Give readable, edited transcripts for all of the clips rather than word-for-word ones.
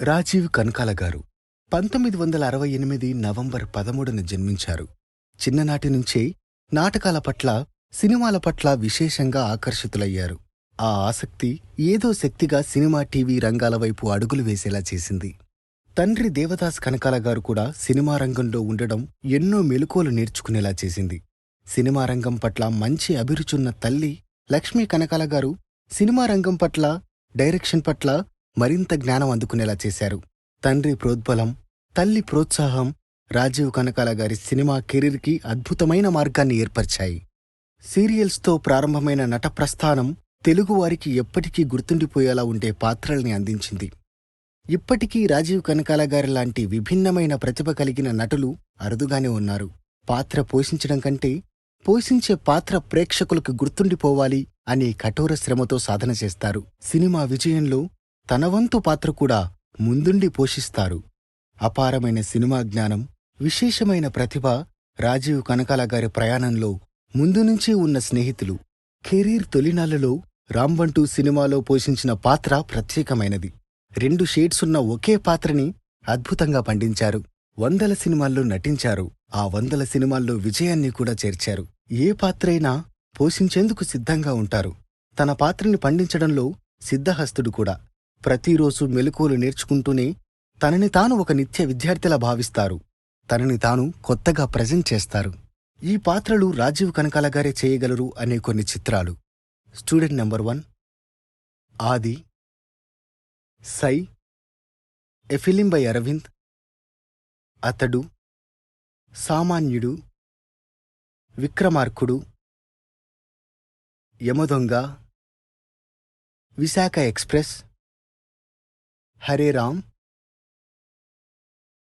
రాజీవ్ కనకాల గారు 1968 నవంబర్ 13న జన్మించారు. చిన్ననాటి నుంచే నాటకాల పట్ల, సినిమాల పట్ల విశేషంగా ఆకర్షితులయ్యారు. ఆ ఆసక్తి ఏదో శక్తిగా సినిమా, టీవీ రంగాల వైపు అడుగులు వేసేలా చేసింది. తండ్రి దేవదాస్ కనకాల గారు కూడా సినిమా రంగంలో ఉండడం ఎన్నో మెలకువలు నేర్చుకునేలా చేసింది. సినిమా రంగం పట్ల మంచి అభిరుచున్న తల్లి లక్ష్మీ కనకాల గారు సినిమా రంగం పట్ల, డైరెక్షన్ పట్ల మరింత జ్ఞానం అందుకునేలా చేశారు. తండ్రి ప్రోద్బలం, తల్లి ప్రోత్సాహం రాజీవ్ కనకాల గారి సినిమా కెరీర్కి అద్భుతమైన మార్గాన్ని ఏర్పరిచాయి. సీరియల్స్తో ప్రారంభమైన నట ప్రస్థానం తెలుగువారికి ఎప్పటికీ గుర్తుండిపోయేలా ఉండే పాత్రల్ని అందించింది. ఇప్పటికీ రాజీవ్ కనకాల గారి లాంటి విభిన్నమైన ప్రతిభ కలిగిన నటులు అరుదుగానే ఉన్నారు. పాత్ర పోషించడం కంటే పోషించే పాత్ర ప్రేక్షకులకు గుర్తుండిపోవాలి అనే కఠోర శ్రమతో సాధన చేస్తారు. సినిమా విజయంలో తన వంతు పాత్ర కూడా ముందుండి పోషిస్తారు. అపారమైన సినిమా జ్ఞానం, విశేషమైన ప్రతిభ రాజీవ్ కనకాల గారి ప్రయాణంలో ముందునుంచీ ఉన్న స్నేహితులు. కెరీర్ తొలినాళ్లలో రాంబంటూ సినిమాలో పోషించిన పాత్ర ప్రత్యేకమైనది. 2 షేడ్సున్న ఒకే పాత్రని అద్భుతంగా పండించారు. 100 సినిమాల్లో నటించారు. ఆ 100 సినిమాల్లో విజయాన్ని కూడా చేర్చారు. ఏ పాత్రైనా పోషించేందుకు సిద్ధంగా ఉంటారు. తన పాత్రని పండించడంలో సిద్ధహస్తుడు కూడా. ప్రతిరోజు మెలకువలు నేర్చుకుంటూనే తనని తాను ఒక నిత్య విద్యార్థిలా భావిస్తారు. తనని తాను కొత్తగా ప్రజెంట్ చేస్తారు. ఈ పాత్రలు రాజీవ్ కనకాల గారే చేయగలరు అనే కొన్ని చిత్రాలు: student number 1, Aadi, Sye, a film by Aravind, Athadu, Samanyudu, Vikramarkudu, Yamadonga, Visakha express, Hare Ram,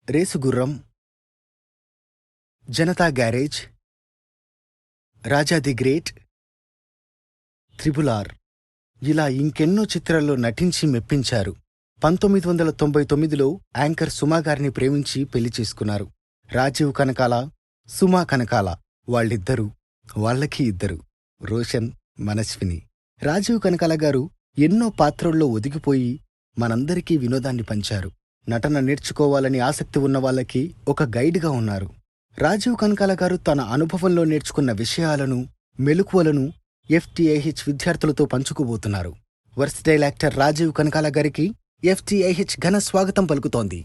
Race Gurram, Janatha garage, Raja the great, triple R, ఇలా ఇంకెన్నో చిత్రాల్లో నటించి మెప్పించారు. 1999లో యాంకర్ సుమాగారిని ప్రేమించి పెళ్లి చేసుకున్నారు. రాజీవ్ కనకాల, సుమా కనకాల వాళ్ళిద్దరూ, వాళ్లకి ఇద్దరు, రోషన్, మనస్విని. రాజీవ్ కనకాల గారు ఎన్నో పాత్రల్లో ఒదిగిపోయి మనందరికీ వినోదాన్ని పంచారు. నటన నేర్చుకోవాలని ఆసక్తి ఉన్నవాళ్లకి ఒక గైడ్గా ఉన్నారు. రాజీవ్ కనకాల గారు తన అనుభవంలో నేర్చుకున్న విషయాలను, మెలకువలను FTIH విద్యార్థులతో పంచుకోబోతున్నారు. వర్సిటైల్ యాక్టర్ రాజీవ్ కనకాల గారికి FTIH ఘన స్వాగతం పలుకుతోంది.